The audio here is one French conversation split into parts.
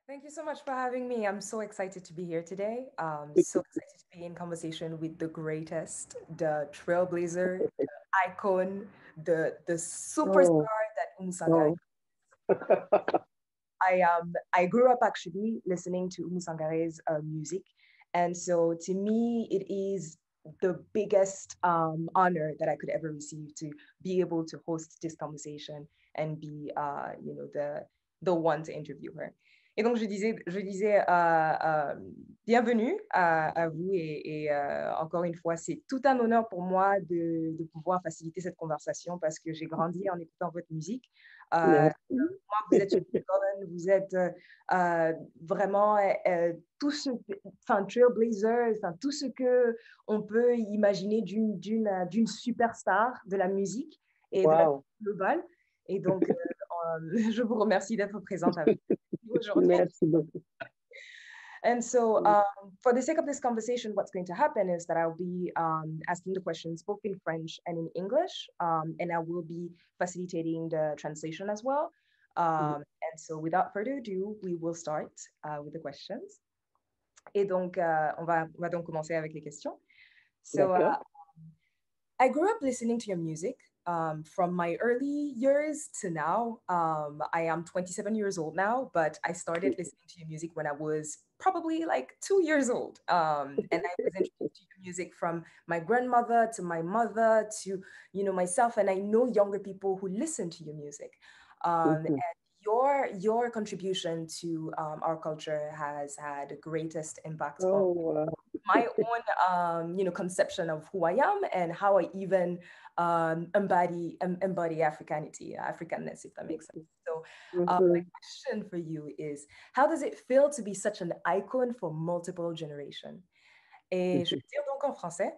Thank you so much for having me. I'm so excited to be here today. So excited to be in conversation with the greatest, the trailblazer, the icon, the Oh, superstar that Oumou Sangaré. oh, I grew up actually listening to Oumou Sangaré's music, and so to me it is the biggest honor that I could ever receive to be able to host this conversation and be the one to interview her. Et donc je disais bienvenue à vous et encore une fois, c'est tout un honneur pour moi de pouvoir faciliter cette conversation parce que j'ai grandi en écoutant votre musique. Euh, merci. Vous êtes une icône, vous êtes vraiment tout ce, enfin, trailblazer, enfin, tout ce que on peut imaginer d'une superstar de la musique et de la Wow, musique globale. Et donc, je vous remercie d'être présente avec nous aujourd'hui. merci beaucoup. And so, for the sake of this conversation, what's going to happen is that I'll be asking the questions both in French and in English, and I will be facilitating the translation as well. And so, without further ado, we will start with the questions. Et donc, on va donc commencer avec les questions. So, D'accord. I grew up listening to your music from my early years to now. I am 27 years old now, but I started listening to your music when I was probably like 2 years old. And I was introduced to your music from my grandmother to my mother to, myself. And I know younger people who listen to your music. And Mhm. your contribution to our culture has had the greatest impact on Oh, wow. my own conception of who I am and how I even embody Africanness, if that makes sense. So my Mhm. question for you is, how does it feel to be such an icon for multiple generations? Et je vais dire donc en français.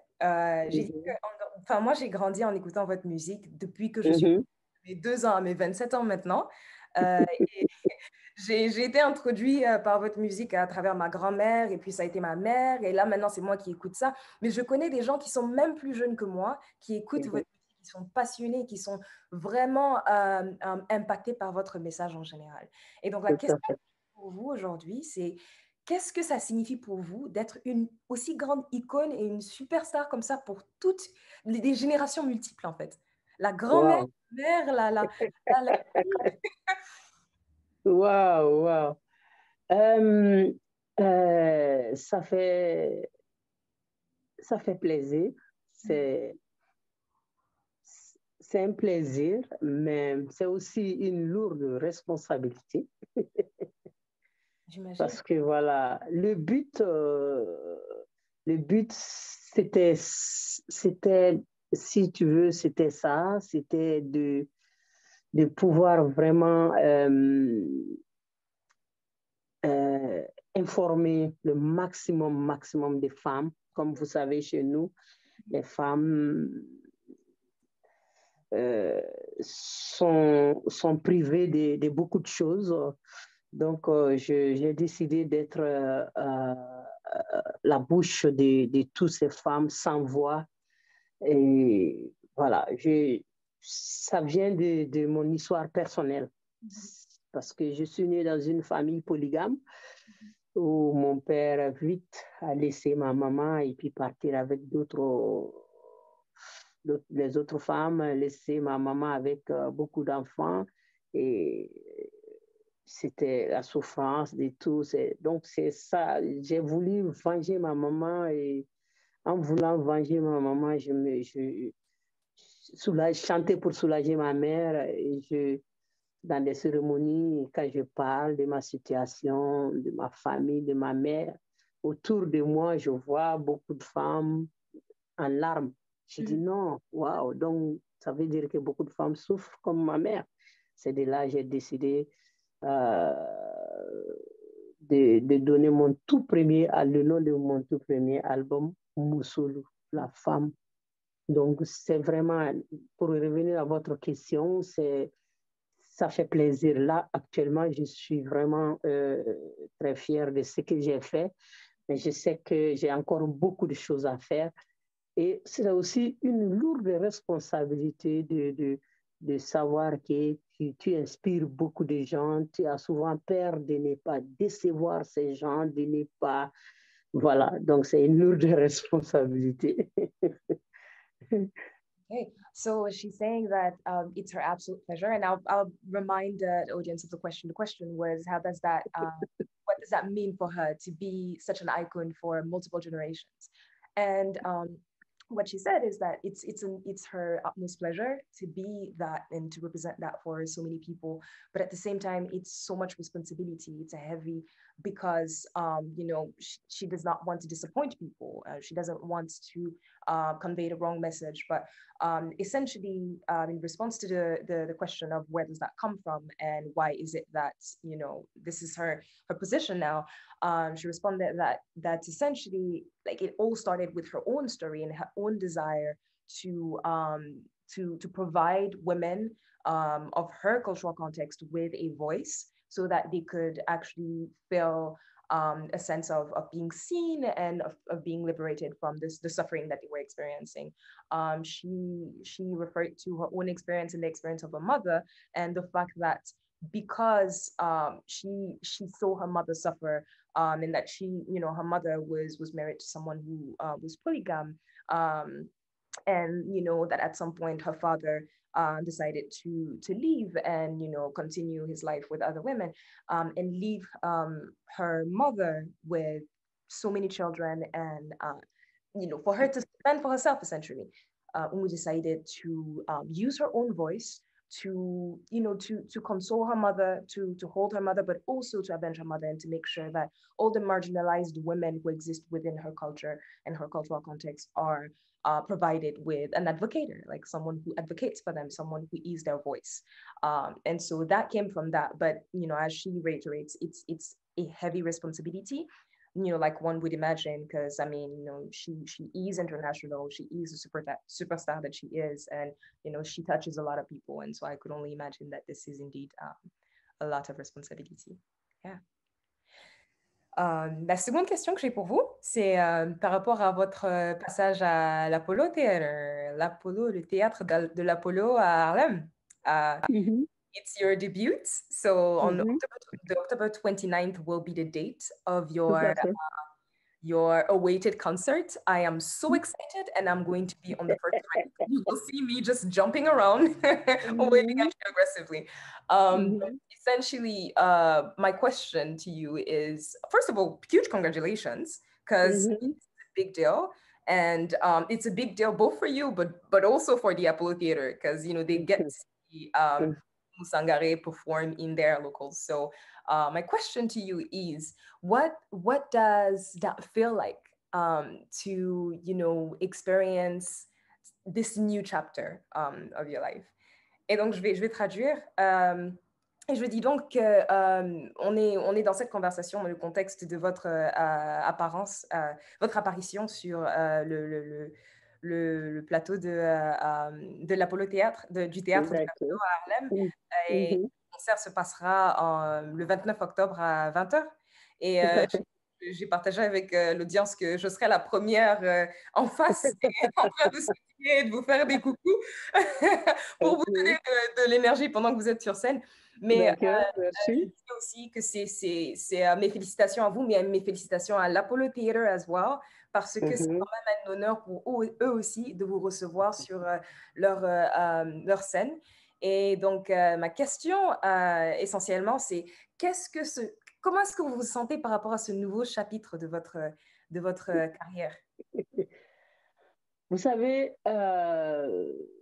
J'ai dit que, Mhm. enfin, moi, j'ai grandi en écoutant votre musique depuis que je suis Mhm. mes 2 ans à mes 27 ans maintenant. Et j'ai été introduit par votre musique à travers ma grand-mère et puis ça a été ma mère et là maintenant c'est moi qui écoute ça. Mais je connais des gens qui sont même plus jeunes que moi, qui écoutent Mhm. votre musique, qui sont passionnés, qui sont vraiment impactés par votre message en général. Et donc la Tout question à fait. pour vous aujourd'hui, c'est qu'est-ce que ça signifie pour vous d'être une aussi grande icône et une superstar comme ça pour toutes les générations multiples en fait? La grand-mère, Wow. la mère, la fille. Wow, wow. Euh, ça fait plaisir. C'est, c'est un plaisir, mais c'est aussi une lourde responsabilité J'imagine. parce que voilà, le but, c'était, si tu veux, c'était ça, c'était de pouvoir vraiment euh, informer le maximum de femmes. Comme vous savez, chez nous, les femmes euh, sont privées de beaucoup de choses. Donc, j'ai décidé d'être la bouche de toutes ces femmes sans voix. Et voilà, ça vient de mon histoire personnelle. Parce que je suis née dans une famille polygame où mon père vite a laissé ma maman et puis partir avec les autres femmes, laisser ma maman avec beaucoup d'enfants. Et c'était la souffrance de tout. Donc, c'est ça. J'ai voulu venger ma maman et en voulant venger ma maman, chantais pour soulager ma mère. Et dans des cérémonies, quand je parle de ma situation, de ma famille, de ma mère, autour de moi, je vois beaucoup de femmes en larmes. Je dis non, waouh, donc ça veut dire que beaucoup de femmes souffrent comme ma mère. C'est de là que j'ai décidé euh, de donner le nom de mon tout premier album, Wassoulou, la femme. Donc, c'est vraiment, pour revenir à votre question, ça fait plaisir. Là, actuellement, je suis vraiment très fière de ce que j'ai fait, mais je sais que j'ai encore beaucoup de choses à faire. Et c'est aussi une lourde responsabilité de savoir que tu inspires beaucoup de gens. Tu as souvent peur de ne pas décevoir ces gens, de ne pas... Voilà, donc c'est une lourde responsabilité. Okay, so she's saying that it's her absolute pleasure, and I'll remind the audience of the question. The question was, how does that what does that mean for her to be such an icon for multiple generations? And what she said is that it's her utmost pleasure to be that and to represent that for so many people, but at the same time, it's so much responsibility. It's a heavy because you know she does not want to disappoint people. She doesn't want to convey the wrong message, but essentially, in response to the question of where does that come from and why is it that you know this is her position now, she responded that that's essentially like it all started with her own story and her own desire to provide women of her cultural context with a voice so that they could actually feel a sense of being seen and of being liberated from the suffering that they were experiencing. She referred to her own experience and the experience of her mother and the fact that because she saw her mother suffer and that she you know her mother was married to someone who was polygam, and you know that at some point her father decided to leave and you know continue his life with other women, and leave her mother with so many children and you know for her to fend for herself essentially. Umu decided to use her own voice to you know to console her mother, to hold her mother, but also to avenge her mother and to make sure that all the marginalized women who exist within her culture and her cultural context are provided with an advocator, like someone who advocates for them, someone who is their voice. And so that came from that. But you know, as she reiterates, it's a heavy responsibility. You know, like one would imagine, because I mean, you know, she is international. She is a superstar that she is, and you know, she touches a lot of people. And so I could only imagine that this is indeed a lot of responsibility. Yeah. La seconde question que j'ai pour vous, c'est par rapport à votre passage à l'Apollo Theater, le théâtre de l'Apollo à Harlem. Mhm, It's your debut, so on mhm, October 29th will be the date of tout à fait. your awaited concert. I am so excited, and I'm going to be on the first rank. You will see me just jumping around, waving at Mhm, you aggressively. But mhm, essentially, my question to you is, first of all, huge congratulations, because mhm. it's a big deal. And it's a big deal both for you, but also for the Apollo Theater, because you know they get to see Oumou Sangaré perform in their locals. So my question to you is, what does that feel like to you know experience this new chapter of your life? Et donc je vais traduire. Et je dis donc qu'on on est dans cette conversation dans le contexte de votre apparence, votre apparition sur le plateau de l'Apollo Théâtre, du théâtre de l'Apollo D'accord. à Harlem. Mhm, Et mhm. le concert se passera le 29 octobre à 20h. Et Tout à fait. j'ai partagé avec l'audience que je serai la première en face en train de sourire et de vous faire des coucous pour vous donner Ok. de l'énergie pendant que vous êtes sur scène. Mais D'accord, je merci. dis aussi que c'est mes félicitations à vous, mais mes félicitations à l'Apollo Theater as well, parce que c'est Mhm. quand même un honneur pour eux aussi de vous recevoir sur leur scène. Et donc, ma question essentiellement, c'est comment est-ce que vous vous sentez par rapport à ce nouveau chapitre de votre carrière? Vous savez,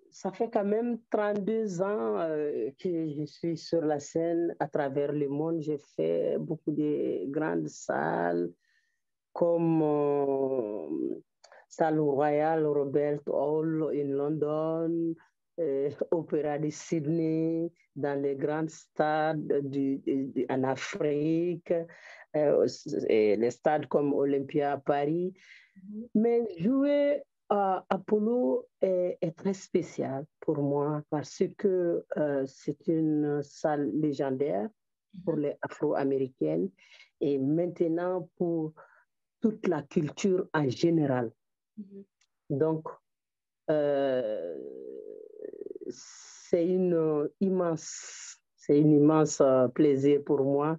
ça fait quand même 32 ans que je suis sur la scène à travers le monde. J'ai fait beaucoup de grandes salles comme Salle Royal Robert Hall in London, Opéra de Sydney, dans les grands stades en Afrique, les stades comme Olympia à Paris. Mais jouer à Apollo est très spécial pour moi parce que c'est une salle légendaire pour les Afro-Américaines et maintenant pour toute la culture en général. Donc, euh, c'est une immense plaisir pour moi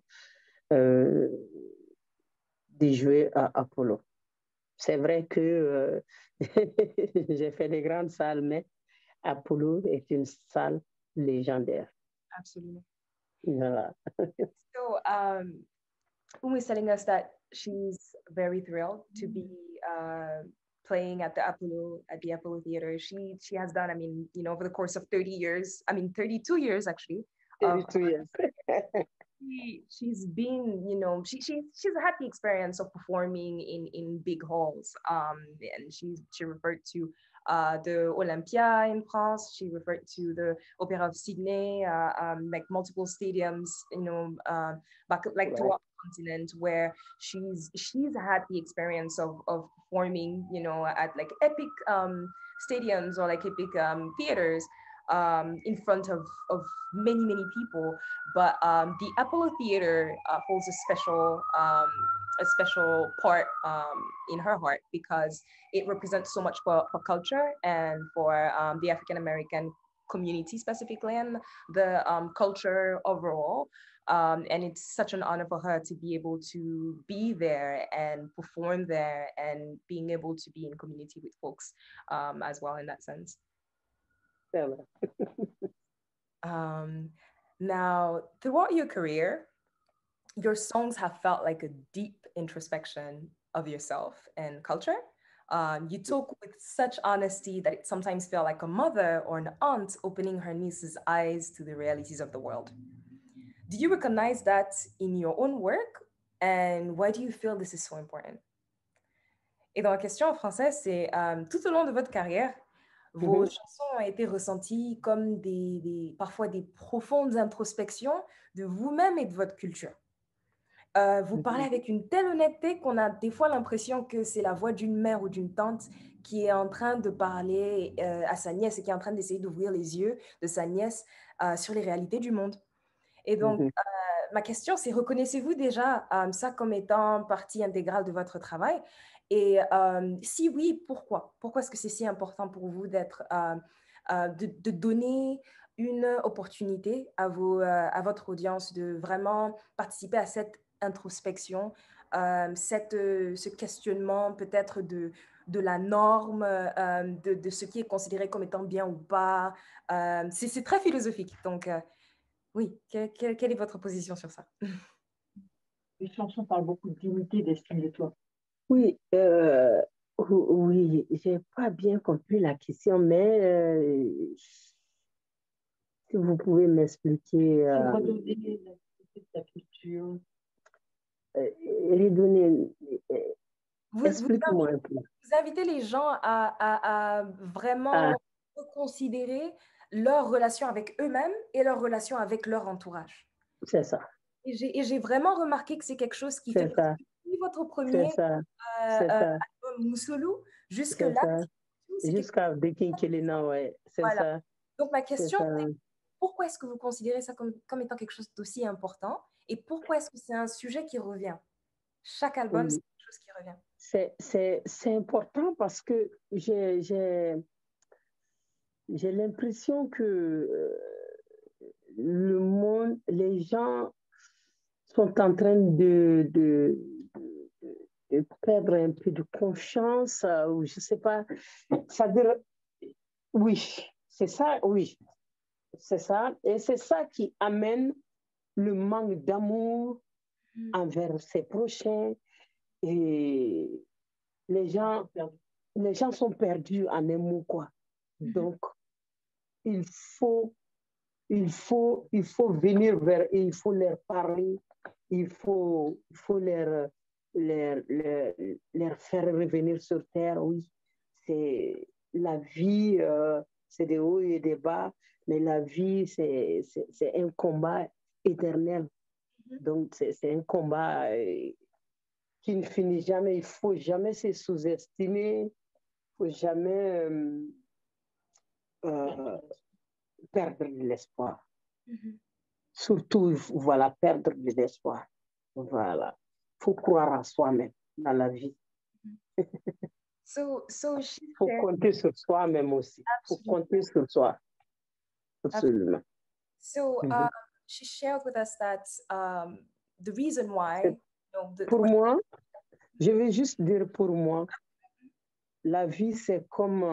de jouer à Apollo. C'est vrai que j'ai fait des grandes salles, mais Apollo est une salle légendaire. Absolutely. Voilà. So, Oumou is telling us that she's very thrilled to be playing at the Apollo Theater. She has done, I mean, you know, over the course of 30 years, I mean, 32 years actually. 32 years. She's been, you know, she's had the experience of performing in big halls. And she referred to the Olympia in France. She referred to the Opera of Sydney, like multiple stadiums, you know, back like throughout the continent, where she's had the experience of performing, you know, at like epic stadiums or like epic theaters in front of many people. But the Apollo Theater holds a special part in her heart because it represents so much for culture and for the African American community specifically and the culture overall. And it's such an honor for her to be able to be there and perform there and being able to be in community with folks as well in that sense. Now, throughout your career, your songs have felt like a deep introspection of yourself and culture. You talk with such honesty that it sometimes felt like a mother or an aunt opening her niece's eyes to the realities of the world. Do you recognize that in your own work? And why do you feel this is so important? Et dans la question en français, c'est tout au long de votre carrière, vos chansons ont été ressenties comme parfois des profondes introspections de vous-même et de votre culture. Vous parlez avec une telle honnêteté qu'on a des fois l'impression que c'est la voix d'une mère ou d'une tante qui est en train de parler à sa nièce et qui est en train d'essayer d'ouvrir les yeux de sa nièce sur les réalités du monde. Et donc, ma question, c'est reconnaissez-vous déjà ça comme étant partie intégrale de votre travail? Et si oui, pourquoi? Pourquoi est-ce que c'est si important pour vous de donner une opportunité à votre audience de vraiment participer à cette introspection, ce questionnement peut-être de la norme, de ce qui est considéré comme étant bien ou pas? C'est très philosophique. Donc, oui, quelle est votre position sur ça? Les chansons parlent beaucoup d'unité, d'estime de toi. Oui, oui, j'ai pas bien compris la question, mais si vous pouvez m'expliquer. Redonner la unité de ta culture. Redonner. Explique-moi un peu. Vous invitez les gens à vraiment reconsidérer leur relation avec eux-mêmes et leur relation avec leur entourage. C'est ça. Et j'ai vraiment remarqué que c'est quelque chose qui fait partie de votre premier album Wassoulou, jusque-là. Jusqu'à Baking Kelena, ouais. C'est ça. Donc, ma question, c'est pourquoi est-ce que vous considérez ça comme étant quelque chose d'aussi important et pourquoi est-ce que c'est un sujet qui revient? Chaque album, c'est quelque chose qui revient. C'est important parce que j'ai l'impression que le monde, les gens sont en train de perdre un peu de confiance, ou je ne sais pas. Oui, c'est ça, oui. C'est ça. Et c'est ça qui amène le manque d'amour envers ses prochains. Et les gens sont perdus en un mot, quoi. Donc, il faut venir vers eux, il faut leur parler, il faut leur faire revenir sur terre. Oui, c'est la vie, c'est des hauts et des bas, mais la vie, c'est un combat éternel. Donc, c'est un combat qui ne finit jamais. Il ne faut jamais se sous-estimer, il ne faut jamais perdre l'espoir. Surtout, voilà, perdre de l'espoir. Voilà. Il faut croire en soi-même dans la vie. So faut compter sur soi-même aussi. Il faut compter sur soi. absolument. So she shared with us that the reason why, pour moi, je vais juste dire pour moi, la vie c'est comme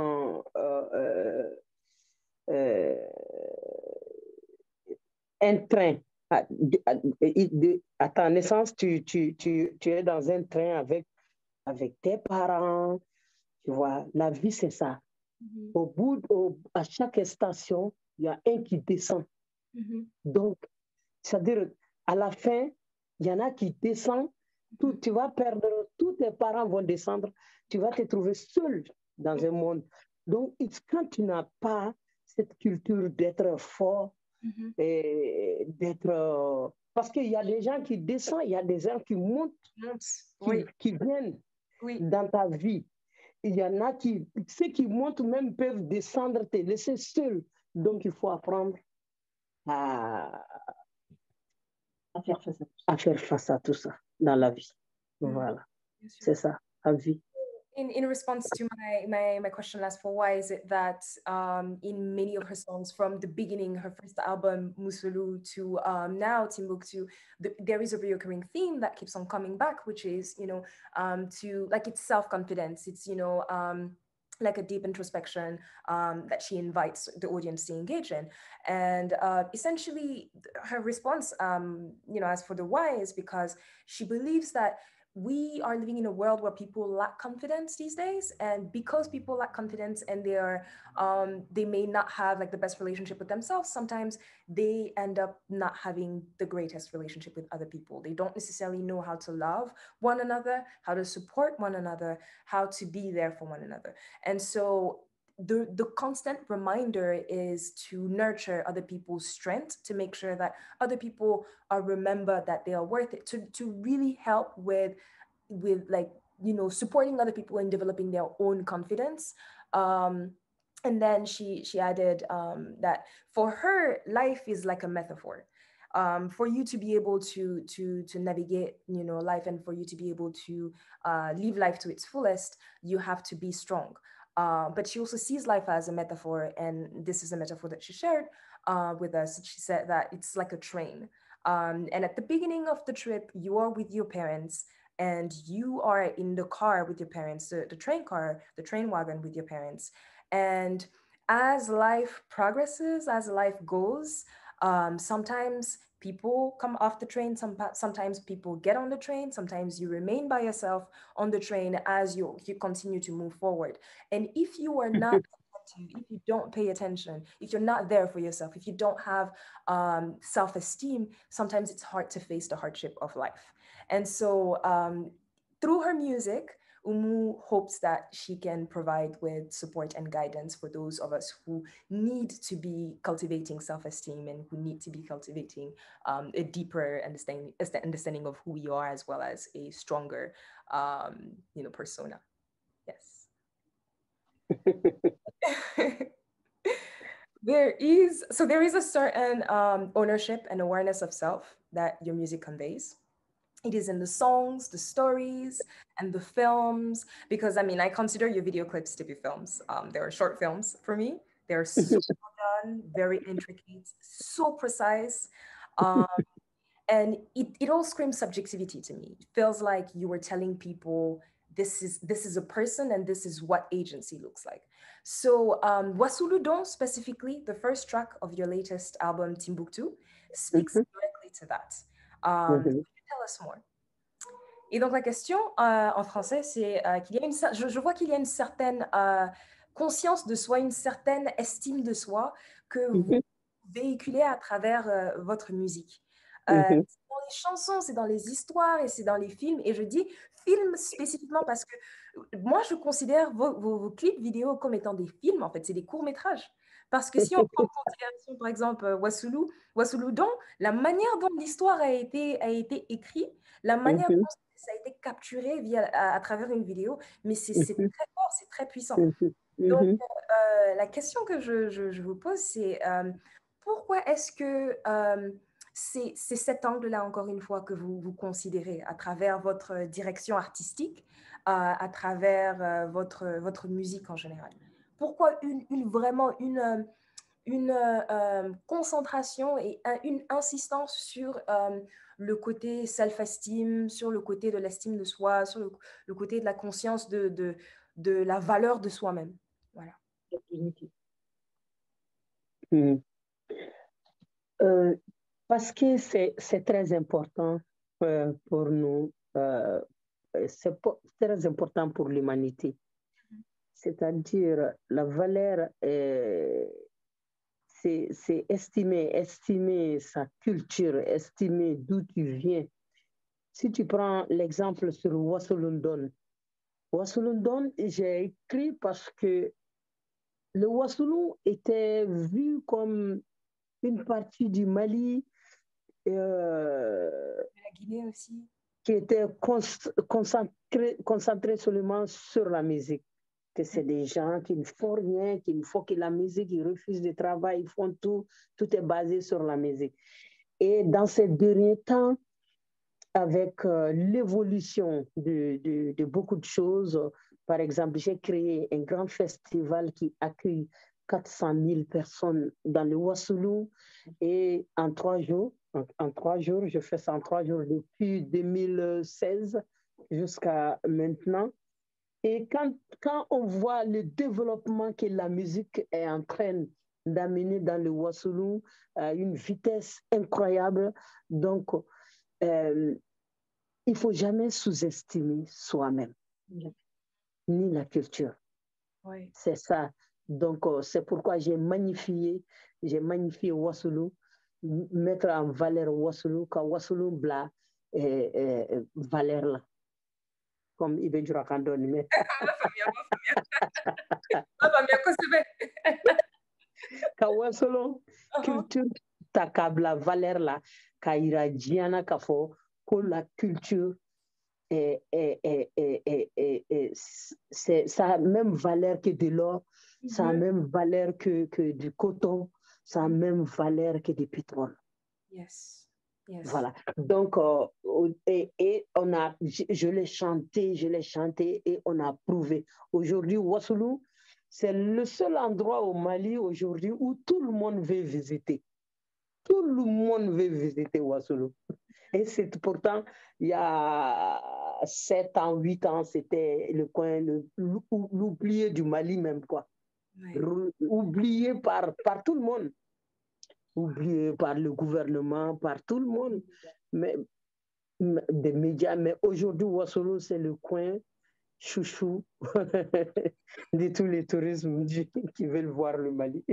un train. À ta naissance, tu es dans un train avec tes parents. Tu vois, la vie, c'est ça. À chaque station, il y a un qui descend. Donc, c'est-à-dire, à la fin, il y en a qui descendent. Tu vas perdre, tous tes parents vont descendre. Tu vas te trouver seul dans un monde. Donc, quand tu n'as pas cette culture d'être fort, et d'être... parce qu'il y a des gens qui descendent, il y a des gens qui montent, qui viennent dans ta vie. Il y en a qui, ceux qui montent même peuvent descendre, te laisser seul. Donc, il faut apprendre à faire face à tout ça dans la vie. Voilà, c'est ça, la vie. In response to my question last for why is it that in many of her songs from the beginning, her first album Wassoulou to now Timbuktu, there is a recurring theme that keeps on coming back, which is to like it's self-confidence, it's like a deep introspection that she invites the audience to engage in. And essentially her response as for the why is because she believes that we are living in a world where people lack confidence these days, and because people lack confidence and they may not have like the best relationship with themselves, sometimes they end up not having the greatest relationship with other people. They don't necessarily know how to love one another, how to support one another, how to be there for one another. And so the constant reminder is to nurture other people's strength, to make sure that other people are remember that they are worth it, to really help with like supporting other people in developing their own confidence. And then she added that for her, life is like a metaphor. For you to be able to navigate life, and for you to be able to live life to its fullest, you have to be strong. But she also sees life as a metaphor, and this is a metaphor that she shared with us. She said that it's like a train. And at the beginning of the trip, you are with your parents, and you are in the car with your parents, the train car, the train wagon with your parents. And as life progresses, as life goes, sometimes people come off the train, sometimes people get on the train, sometimes you remain by yourself on the train as you continue to move forward. And if you are not attentive, if you don't pay attention, if you're not there for yourself, if you don't have self-esteem, sometimes it's hard to face the hardship of life. And so through her music, Oumou hopes that she can provide with support and guidance for those of us who need to be cultivating self-esteem and who need to be cultivating a deeper understanding of who we are, as well as a stronger, persona. Yes. There is a certain ownership and awareness of self that your music conveys. It is in the songs, the stories, and the films, because I consider your video clips to be films. They are short films for me. They're so well done, very intricate, so precise. And it all screams subjectivity to me. It feels like you were telling people this is a person and this is what agency looks like. So Wassoulou, specifically, the first track of your latest album, Timbuktu, speaks directly to that. Tell us more. Et donc la question en français, c'est qu'il y a je vois qu'il y a une certaine conscience de soi, une certaine estime de soi que vous véhiculez à travers votre musique. C'est dans les chansons, c'est dans les histoires et c'est dans les films. Et je dis films spécifiquement parce que moi, je considère vos clips vidéo comme étant des films. En fait, c'est des courts-métrages. Parce que si on prend en considération, par exemple, Wassoulou, la manière dont l'histoire a été écrite, la manière dont ça a été capturé à travers une vidéo, mais c'est très fort, c'est très puissant. Donc, la question que je vous pose, c'est pourquoi est-ce que c'est cet angle-là, encore une fois, que vous considérez à travers votre direction artistique, à travers votre musique en général? Pourquoi vraiment une concentration et une insistance sur le côté self-esteem, sur le côté de l'estime de soi, sur le côté de la conscience de la valeur de soi-même. Voilà. Mm. Parce que c'est très important pour nous, c'est très important pour l'humanité. C'est-à-dire, la valeur, c'est estimer sa culture, estimer d'où tu viens. Si tu prends l'exemple sur Wassoulou, j'ai écrit parce que le Wassoulou était vu comme une partie du Mali La Guinée aussi. Qui était concentré seulement sur la musique. Que c'est des gens qui ne font rien, qui ne font que la musique, ils refusent de travail, ils font tout, tout est basé sur la musique. Et dans ces derniers temps, avec l'évolution de beaucoup de choses, par exemple, j'ai créé un grand festival qui accueille 400 000 personnes dans le Wassoulou et en 3 jours, je fais ça en 3 jours depuis 2016 jusqu'à maintenant. Et quand on voit le développement que la musique est en train d'amener dans le Wassoulou à une vitesse incroyable, donc il ne faut jamais sous-estimer soi-même, ni la culture. Oui. C'est ça. Donc, c'est pourquoi j'ai magnifié Wassoulou, mettre en valeur Wassoulou, quand Wassoulou bla valeur là. Comme il veut dire à Kandoni. Mais... Quand Wassoulou, culture, takabla valeur là, quand il a diana kafo, pour la culture, c'est ça a même valeur que de l'or, ça a même valeur que du coton, ça a même valeur que du pétrole. Yes. Yes. Voilà. Donc, et on a, je l'ai chanté et on a prouvé. Aujourd'hui, Wassoulou, c'est le seul endroit au Mali aujourd'hui où tout le monde veut visiter. Tout le monde veut visiter Wassoulou. Et c'est pourtant, il y a 7 ans, 8 ans, c'était le coin, l'oublié du Mali même, quoi. Ouais. Oublié par tout le monde. Oublié par le gouvernement, par tout le monde. Mais des médias, mais aujourd'hui, Wassoulou, c'est le coin chouchou de tous les touristes qui veulent voir le Mali.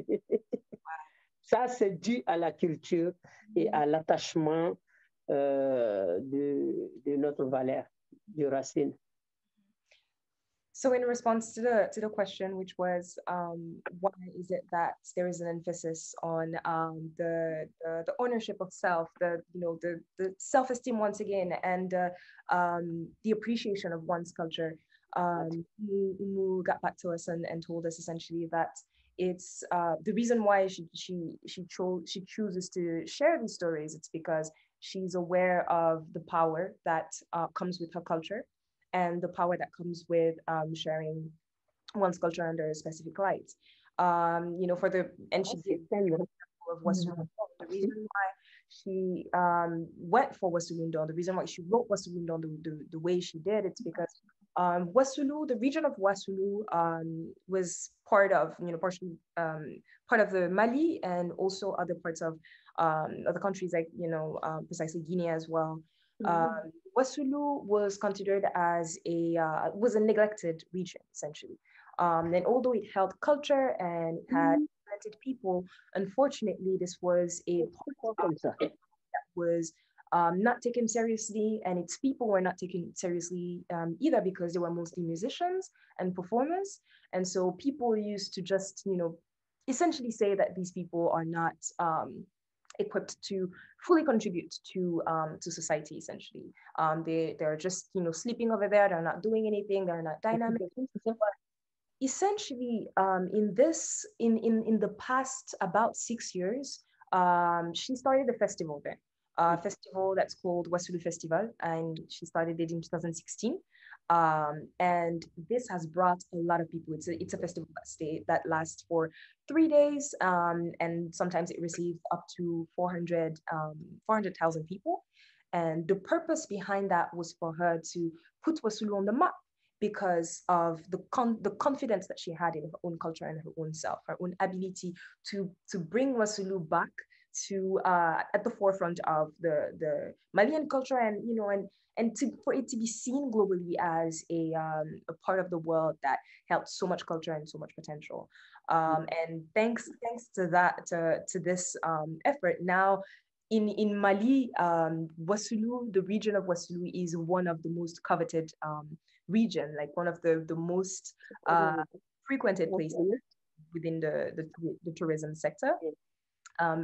Ça, c'est dû à la culture et à l'attachement de notre valeur, du racine. So in response to the question, which was why is it that there is an emphasis on the ownership of self, the self-esteem once again, and the appreciation of one's culture, Oumou got back to us and told us essentially that it's the reason why she chooses to share these stories. It's because she's aware of the power that comes with her culture, and the power that comes with sharing one's culture under a specific light. And she gave the example of Wassoulou. The reason why she went for Wassoulou, the reason why she wrote Wassoulou the way she did, it's because Wassoulou, the region of Wassoulou, was part of, partially part of the Mali and also other parts of other countries like, precisely Guinea as well. Wassoulou was considered as was a neglected region, essentially. And although it held culture and it had talented people, unfortunately, this was a part that was not taken seriously, and its people were not taken seriously either, because they were mostly musicians and performers. And so people used to just, essentially say that these people are not equipped to fully contribute to society. Essentially, they're just sleeping over there. They're not doing anything. They're not dynamic. But essentially, in the past about 6 years, she started a festival there. festival that's called Wassoulou Festival, and she started it in 2016. And this has brought a lot of people. It's a festival that lasts for 3 days, and sometimes it receives up to 400,000 people. And the purpose behind that was for her to put Wassoulou on the map because of the confidence that she had in her own culture and her own self, her own ability to bring Wassoulou back to at the forefront of the Malian culture, and for it to be seen globally as a part of the world that held so much culture and so much potential. And thanks to that to this effort, now in Mali, Wassoulou, the region of Wassoulou is one of the most coveted region, like one of the most frequented places within the tourism sector.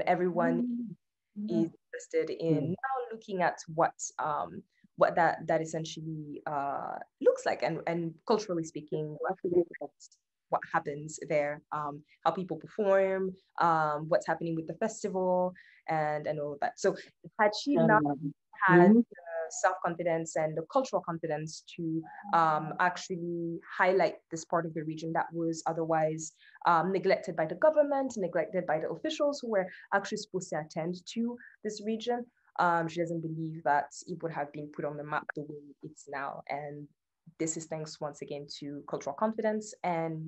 Everyone is interested in now looking at what that essentially looks like, and culturally speaking, what happens there, how people perform, what's happening with the festival, and all of that. So had she not had the self-confidence and the cultural confidence to actually highlight this part of the region that was otherwise neglected by the government, neglected by the officials who were actually supposed to attend to this region, she doesn't believe that it would have been put on the map the way it's now. And this is thanks once again to cultural confidence and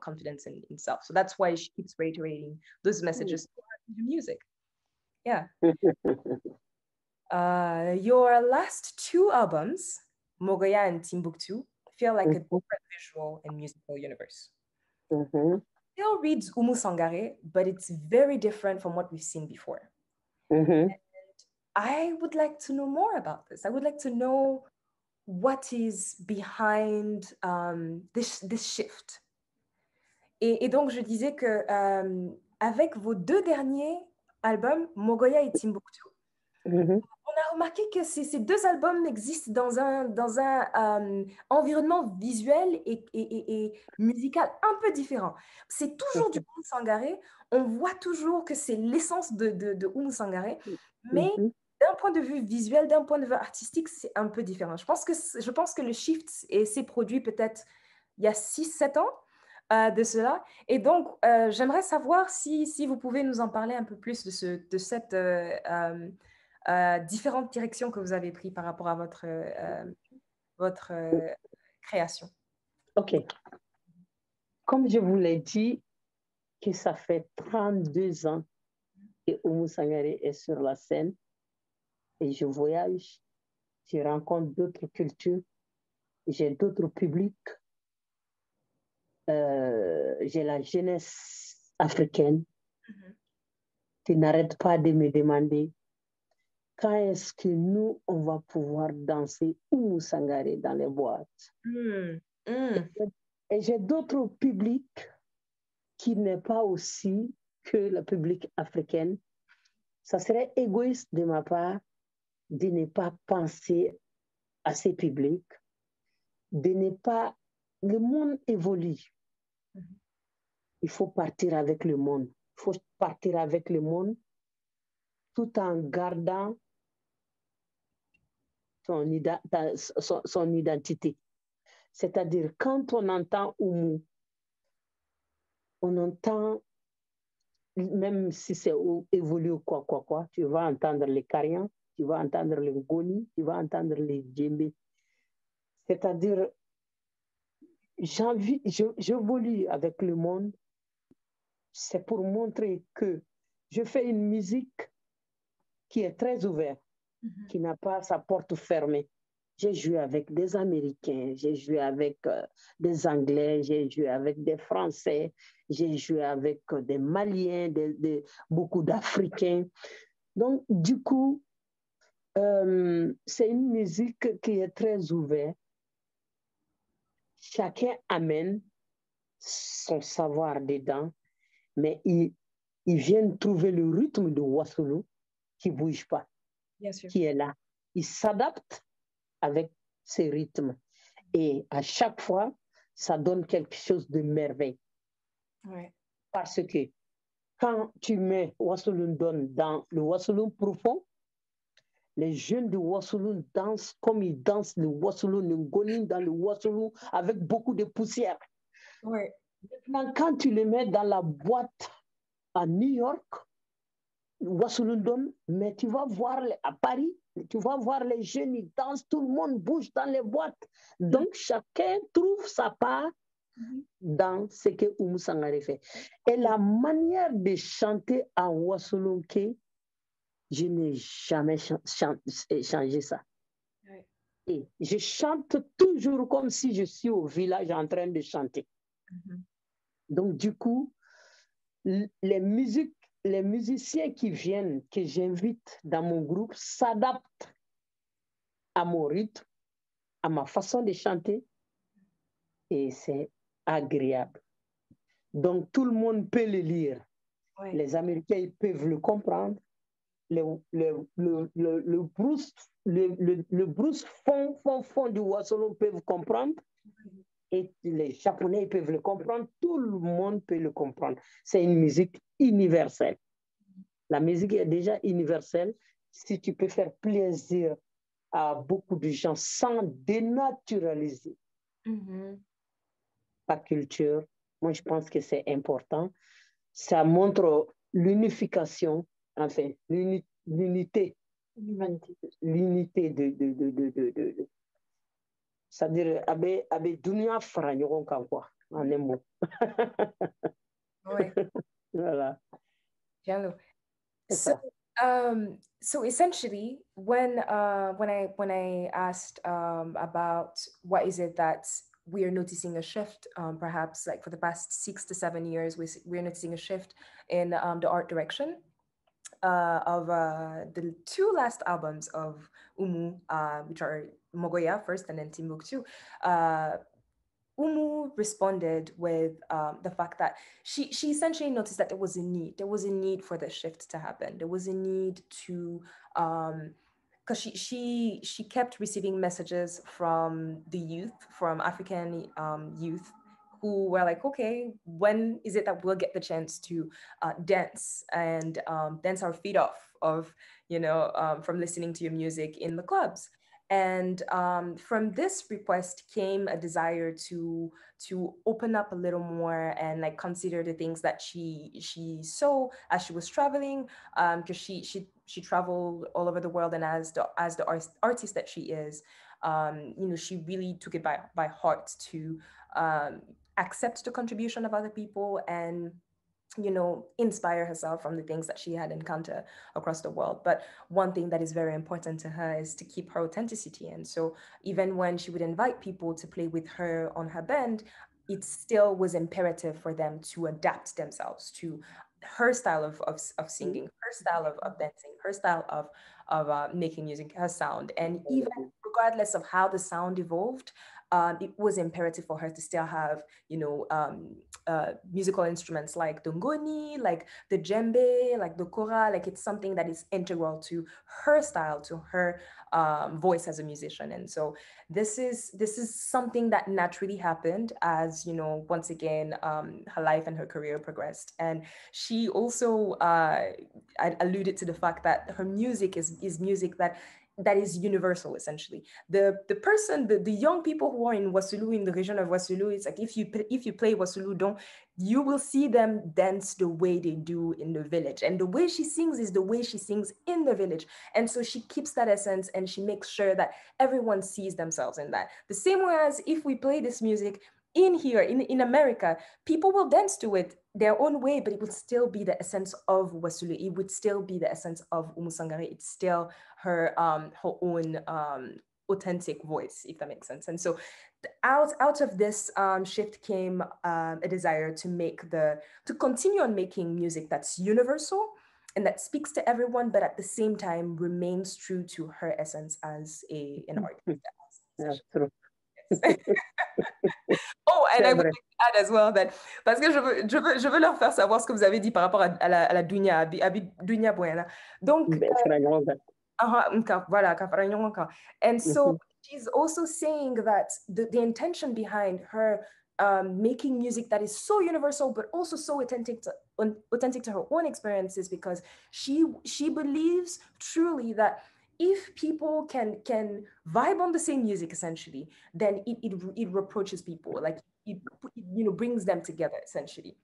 confidence in self. So that's why she keeps reiterating those messages through music. Yeah. Your last two albums, Mogoya and Timbuktu, feel like a different visual and musical universe. Still reads Oumou Sangaré, but it's very different from what we've seen before. And I would like to know more about this. I would like to know what is behind this shift. Et donc, je disais que avec vos deux derniers albums, Mogoya et Timbuktu, on a remarqué que ces deux albums existent dans un environnement visuel et musical un peu différent. C'est toujours du Oumou Sangaré. On voit toujours que c'est l'essence de Oumou Sangaré, mais d'un point de vue visuel, d'un point de vue artistique, c'est un peu différent. Je pense que le shift s'est produit peut-être il y a 6-7 ans de cela. Et donc, j'aimerais savoir si vous pouvez nous en parler un peu plus de cette différentes directions que vous avez prises par rapport à votre création. OK. Comme je vous l'ai dit, que ça fait 32 ans que Oumou Sangaré est sur la scène et je voyage, je rencontre d'autres cultures, j'ai d'autres publics, j'ai la jeunesse africaine qui n'arrête pas de me demander quand est-ce que nous, on va pouvoir danser Oumou Sangaré dans les boîtes. Et j'ai d'autres publics qui n'est pas aussi que le public africain. Ça serait égoïste de ma part de ne pas penser à ces publics, de ne pas... Le monde évolue. Il faut partir avec le monde. Il faut partir avec le tout en gardant son identité. C'est-à-dire, quand on entend Oumou, on entend, même si c'est évolué ou quoi, tu vas entendre les Kariens, tu vas entendre les Ngoni, tu vas entendre les Djembe. C'est-à-dire, j'évolue avec le monde. C'est pour montrer que je fais une musique qui est très ouverte, qui n'a pas sa porte fermée. J'ai joué avec des Américains, j'ai joué avec des Anglais, j'ai joué avec des Français, j'ai joué avec des Maliens, beaucoup d'Africains. Donc, du coup, c'est une musique qui est très ouverte. Chacun amène son savoir dedans, mais ils viennent trouver le rythme de Wassoulou qui ne bouge pas, qui est là. Ils s'adaptent avec ces rythmes. Et à chaque fois, ça donne quelque chose de merveilleux. Parce que quand tu mets Wassoulou dans le Wassoulou profond, Les jeunes de Wassoulou dansent comme ils dansent le Wassoulou, Ngoni dans le Wassoulou avec beaucoup de poussière. Ouais. Maintenant, quand tu les mets dans la boîte à New York, Wassoulou donne, mais tu vas voir à Paris, tu vas voir les jeunes, ils dansent, tout le monde bouge dans les boîtes. Donc, chacun trouve sa part dans ce que Oumou Sangaré fait. Et la manière de chanter en Wassoulou, je n'ai jamais changé ça. Ouais. Et je chante toujours comme si je suis au village en train de chanter. Donc, du coup, les musiciens qui viennent, que j'invite dans mon groupe, s'adaptent à mon rythme, à ma façon de chanter, et c'est agréable. Donc, tout le monde peut le lire. Ouais. Les Américains, ils peuvent le comprendre. Le Bruce fond du Wassoulou peuvent comprendre. Et les Japonais, ils peuvent le comprendre. Tout le monde peut le comprendre. C'est une musique universelle. La musique est déjà universelle. Si tu peux faire plaisir à beaucoup de gens sans dénaturaliser ta culture, moi, je pense que c'est important. Ça montre l'unification, enfin, l'unité. L'unité de c'est-à-dire, avec Dunia Franyogon, quoi, en un mot. Ouais. Voilà. So essentially, when I asked about what is it that we are noticing a shift, perhaps like for the past 6 to 7 years, we're noticing a shift in the art direction of the two last albums of Oumou, which are Mogoya first and then Timbuktu. Oumou responded with the fact that she essentially noticed that there was a need. There was a need for the shift to happen. There was a need to, because she kept receiving messages from the youth, from African youth, who were like, okay, when is it that we'll get the chance to dance and dance our feet off of, from listening to your music in the clubs? And from this request came a desire to open up a little more and like consider the things that she saw as she was traveling, because she traveled all over the world, and as the artist that she is, she really took it by heart to accept the contribution of other people and inspire herself from the things that she had encountered across the world. But one thing that is very important to her is to keep her authenticity. And so even when she would invite people to play with her on her band, it still was imperative for them to adapt themselves to her style of singing, her style of dancing, her style of making music, her sound. And even regardless of how the sound evolved, it was imperative for her to still have, musical instruments like the ngoni, like the djembe, like the kora. Like it's something that is integral to her style, to her voice as a musician. And so this is something that naturally happened as, once again, her life and her career progressed. And she also alluded to the fact that her music is music that is universal, essentially. The young people who are in Wassoulou, in the region of Wassoulou, it's like if you play Wassoulou, you will see them dance the way they do in the village. And the way she sings is the way she sings in the village. And so she keeps that essence and she makes sure that everyone sees themselves in that. The same way as if we play this music in America, people will dance to it their own way, but it would still be the essence of Wassoulou. It would still be the essence of Oumou Sangaré. It's still her own authentic voice, if that makes sense. And so out of this shift came a desire to continue on making music that's universal and that speaks to everyone, but at the same time remains true to her essence as an artist. That's true. Oh, and I would like to add as well that, parce que je veux leur faire savoir ce que vous avez dit par rapport à la Dunia, à Dunia Buena. Donc, voilà, and so she's also saying that the intention behind her making music that is so universal, but also so authentic to her own experiences, because she believes truly that if people can vibe on the same music, essentially, then it reproaches people, like it you know, brings them together, essentially.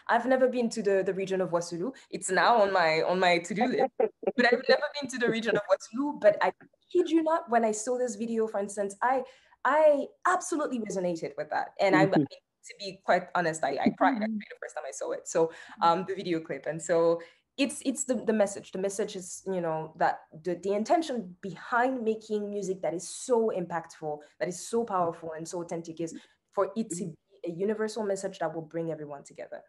I've never been to the region of Wassoulou. It's now on my to-do list, but I've never been to the region of Wassoulou. But I kid you not, when I saw this video, for instance, I absolutely resonated with that. And I mean, to be quite honest, I cried actually the first time I saw it. So the video clip. And so it's the message. The message is, you know, that the intention behind making music that is so impactful, that is so powerful and so authentic, is for it to be a universal message that will bring everyone together.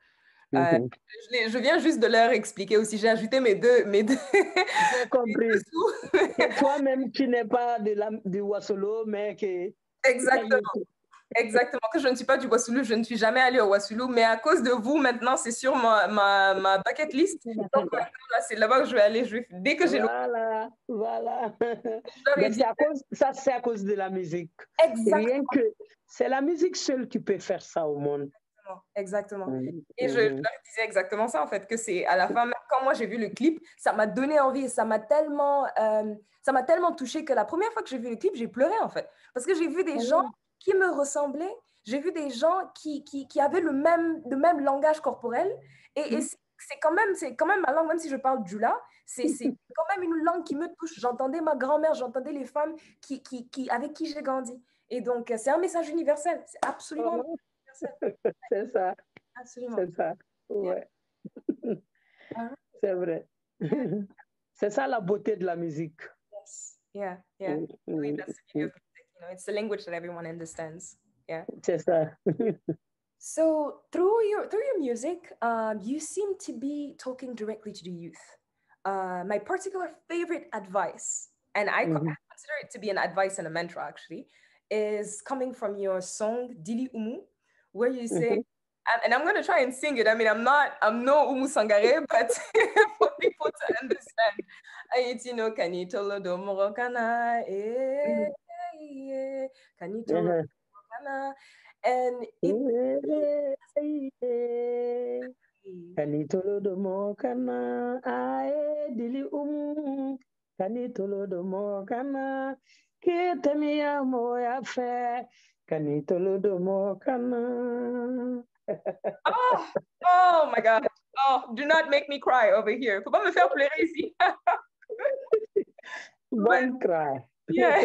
Je viens juste de leur expliquer aussi, j'ai ajouté mes deux J'ai compris. Que toi-même, tu n'es pas de Wassoulou, mais que... Exactement, que je ne suis pas du Wassoulou, je ne suis jamais allée au Wassoulou, mais à cause de vous, maintenant, c'est sur ma bucket list. Donc maintenant, là, c'est là-bas que je vais aller. Dès que j'ai Voilà. C'est à cause de la musique. Exactement. Rien que c'est la musique seule qui peut faire ça au monde. Exactement. Et je leur disais exactement ça, en fait, que c'est à la fin, même quand moi j'ai vu le clip, ça m'a donné envie et ça m'a tellement touchée que la première fois que j'ai vu le clip, j'ai pleuré, en fait. Parce que j'ai vu des gens qui me ressemblaient, j'ai vu des gens qui avaient le même langage corporel. Et c'est quand même ma langue, même si je parle djoula, c'est quand même une langue qui me touche. J'entendais ma grand-mère, j'entendais les femmes avec qui j'ai grandi. Et donc, c'est un message universel. C'est absolument universel. C'est ça. Absolument. C'est ça. Ouais. C'est vrai. C'est ça la beauté de la musique. Yes. Yeah. I believe that's the beauty of music. You know, it's the language that everyone understands. Yeah. C'est ça. So through your music, you seem to be talking directly to the youth. My particular favorite advice, and I consider it to be an advice and a mantra actually, is coming from your song Dili Oumou, where you say, and I'm going to try and sing it. I mean, I'm no Oumou Sangaré, but for people to understand, it's, you know, Kanitolo do Morokana, Kanitolo do Morokana, and Kanitolo do Morokana, ae Dili Oumou, Kanitolo do Morokana, Kitemiya moya fe, Kanitolo do Morokana. Oh my God. Oh, do not make me cry over here. Faut pas me faire pleurer ici. Don't cry. Yeah.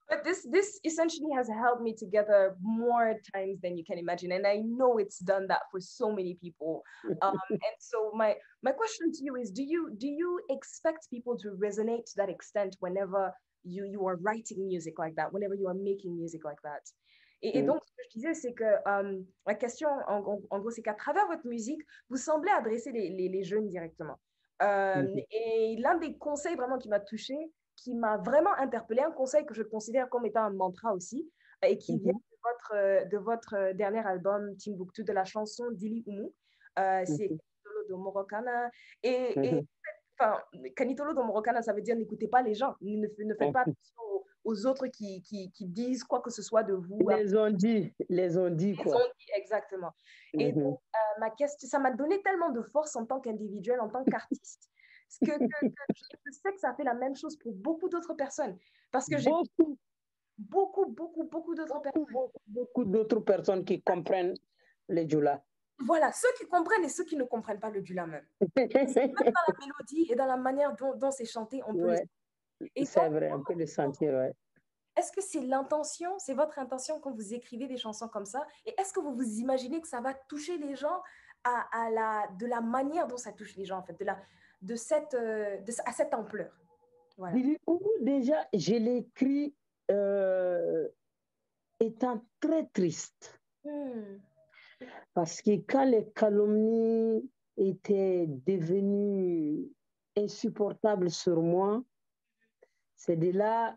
But this essentially has held me together more times than you can imagine. And I know it's done that for so many people. And so my question to you is, do you expect people to resonate to that extent whenever you are writing music like that, whenever you are making music like that? Et donc, ce que je disais, c'est que la question, en gros, c'est qu'à travers votre musique, vous semblez adresser les jeunes directement. Et l'un des conseils vraiment qui m'a touchée, qui m'a vraiment interpellée, un conseil que je considère comme étant un mantra aussi, et qui vient de votre dernier album, Timbuktu, de la chanson Dili Oumou. C'est Kanitolo do Morokana. Et enfin, Kanitolo do Morokana, ça veut dire n'écoutez pas les gens, ne faites pas attention aux autres qui disent quoi que ce soit de vous. Les ont dit quoi. Les ont dit, exactement. Et donc, ma question, ça m'a donné tellement de force en tant qu'individuel, en tant qu'artiste, que je sais que ça fait la même chose pour beaucoup d'autres personnes. Parce que j'ai beaucoup d'autres personnes. Beaucoup d'autres personnes qui comprennent le djoula. Voilà, ceux qui comprennent et ceux qui ne comprennent pas le djoula même. Même dans la mélodie et dans la manière dont c'est chanté, on peut c'est vrai, on peut le sentir, ouais. Est-ce que c'est l'intention, c'est votre intention quand vous écrivez des chansons comme ça? Et est-ce que vous vous imaginez que ça va toucher les gens de la manière dont ça touche les gens, en fait, à cette ampleur? Voilà. Déjà, je l'ai écrit étant très triste. Parce que quand les calomnies étaient devenues insupportables sur moi, c'est de là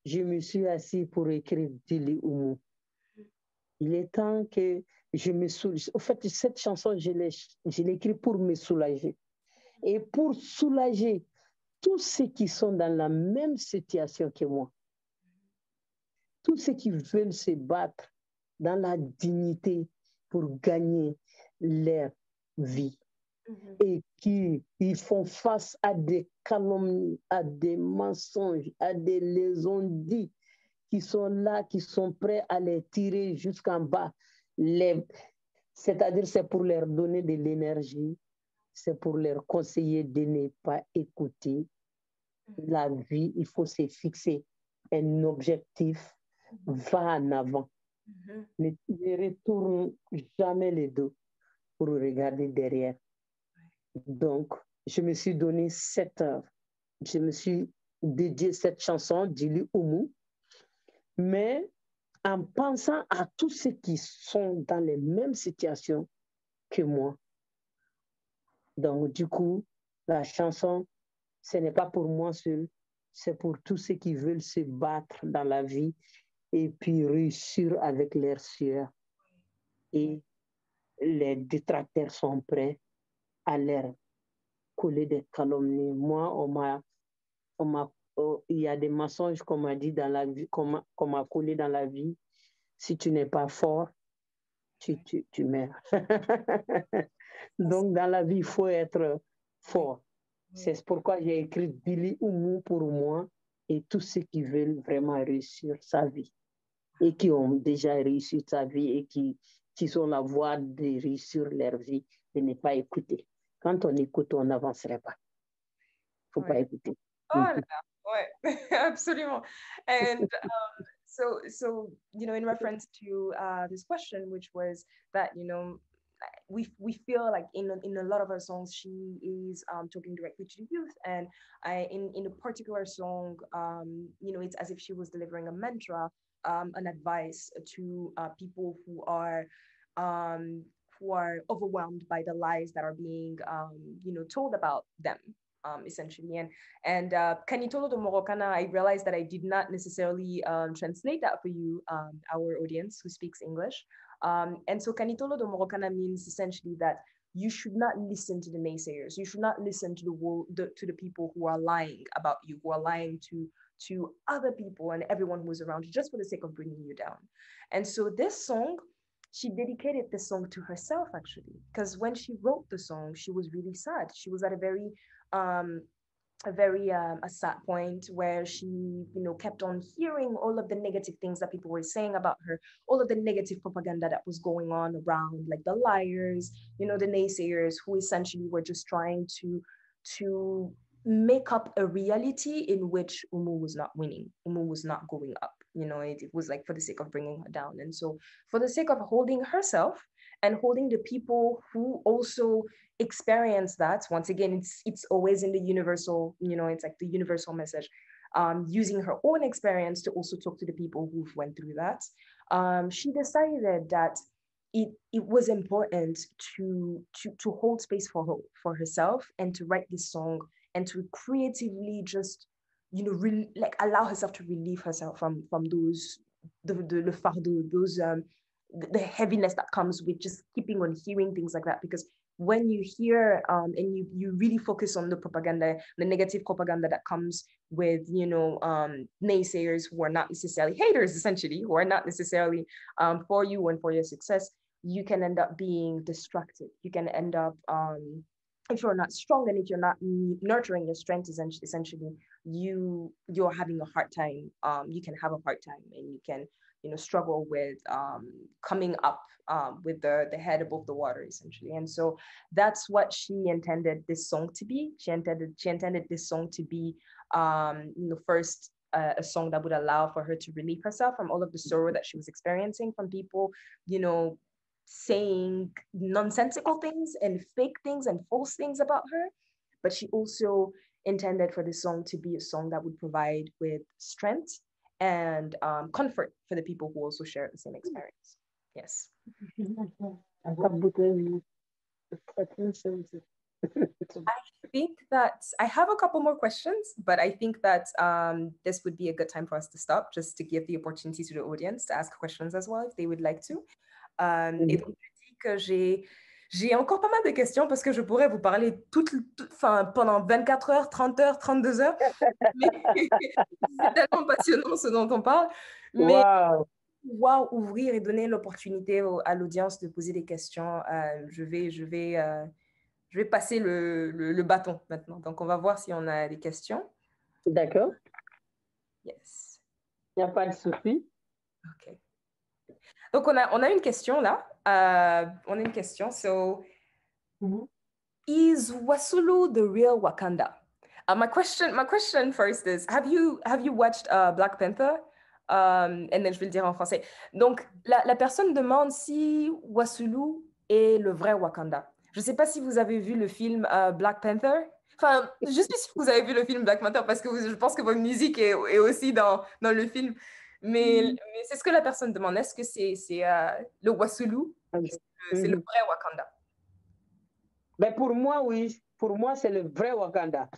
je me suis assise pour écrire Dili Oumou. Il est temps que je me soulage. En fait, cette chanson, je l'ai écrite pour me soulager. Et pour soulager tous ceux qui sont dans la même situation que moi. Tous ceux qui veulent se battre dans la dignité pour gagner leur vie. et qui ils font face à des calomnies, à des mensonges, à des liaisons dites qui sont là, qui sont prêts à les tirer jusqu'en bas. C'est-à-dire, c'est pour leur donner de l'énergie, c'est pour leur conseiller de ne pas écouter. La vie, il faut se fixer un objectif, va en avant. Ne retourne jamais les dos pour regarder derrière. Donc, je me suis donné 7 heures. Je me suis dédié cette chanson, Dili Oumou, mais en pensant à tous ceux qui sont dans les mêmes situations que moi. Donc, du coup, la chanson, ce n'est pas pour moi seul, c'est pour tous ceux qui veulent se battre dans la vie et puis réussir avec leur sueur. Et les détracteurs sont prêts à leur coller des calomnies. Moi, il y a des mensonges qu'on m'a dit dans la vie, qu'on m'a collé dans la vie. Si tu n'es pas fort, tu meurs. Donc, dans la vie, il faut être fort. C'est pourquoi j'ai écrit Billy Oumou pour moi et tous ceux qui veulent vraiment réussir sa vie et qui ont déjà réussi sa vie et qui sont la voie de réussir leur vie, de ne pas écouter. Quand on écoute, on n'avancerait pas. Il ne faut pas écouter. Oh là là, ouais, absolument. And so in reference to this question, which was that, we feel like in a lot of her songs, she is talking directly to the youth. And in a particular song, it's as if she was delivering a mantra, an advice to people who are overwhelmed by the lies that are being, told about them. Essentially. And Kanitolo de Morocana, I realized that I did not necessarily translate that for you, our audience who speaks English. And so Kanitolo de Morocana means essentially that you should not listen to the naysayers. You should not listen to the people who are lying about you, who are lying to other people and everyone who's around you, just for the sake of bringing you down. And so this song, she dedicated this song to herself, actually, because when she wrote the song, she was really sad. She was at a very a sad point where she kept on hearing all of the negative things that people were saying about her, all of the negative propaganda that was going on around, like the liars, the naysayers, who essentially were just trying to make up a reality in which Oumou was not winning. Oumou was not going up. It was like for the sake of bringing her down. And so for the sake of holding herself and holding the people who also experience that, once again, it's always in the universal, it's like the universal message, using her own experience to also talk to the people who've went through that. She decided that it was important to hold space for herself and to write this song and to creatively just allow herself to relieve herself from those le fardeau, those the heaviness that comes with just keeping on hearing things like that. Because when you hear and you really focus on the propaganda, the negative propaganda that comes with naysayers who are not necessarily haters, essentially, who are not necessarily for you and for your success, you can end up being distracted. You can end up if you're not strong and if you're not nurturing your strengths, essentially, you're having a hard time. You can have a hard time, and you can struggle with coming up with the head above the water, essentially. And so that's what she intended this song to be. She intended this song to be first a song that would allow for her to relieve herself from all of the sorrow that she was experiencing from people saying nonsensical things and fake things and false things about her. But she also intended for this song to be a song that would provide with strength and comfort for the people who also share the same experience. Yes. I think that I have a couple more questions, but I think that this would be a good time for us to stop, just to give the opportunity to the audience to ask questions as well if they would like to. Et donc, je dis que j'ai encore pas mal de questions parce que je pourrais vous parler pendant 24 heures, 30 heures, 32 heures. Mais c'est tellement passionnant ce dont on parle. Mais pouvoir ouvrir et donner l'opportunité à l'audience de poser des questions, je vais je vais passer le bâton maintenant. Donc, on va voir si on a des questions. D'accord. Yes. Il n'y a pas de souci. OK. Donc, on a une question là. On a une question. So, is Wassoulou the real Wakanda? My question first is, have you watched Black Panther? And then je vais le dire en français. Donc, la personne demande si Wassoulou est le vrai Wakanda. Je ne sais pas si vous avez vu le film Black Panther. Enfin, je suis sûre que vous avez vu le film Black Panther parce que je pense que votre musique est aussi dans le film. Mais c'est ce que la personne demande. Est-ce que c'est le Wassoulou? C'est le vrai Wakanda? Ben pour moi, oui. Pour moi, c'est le vrai Wakanda.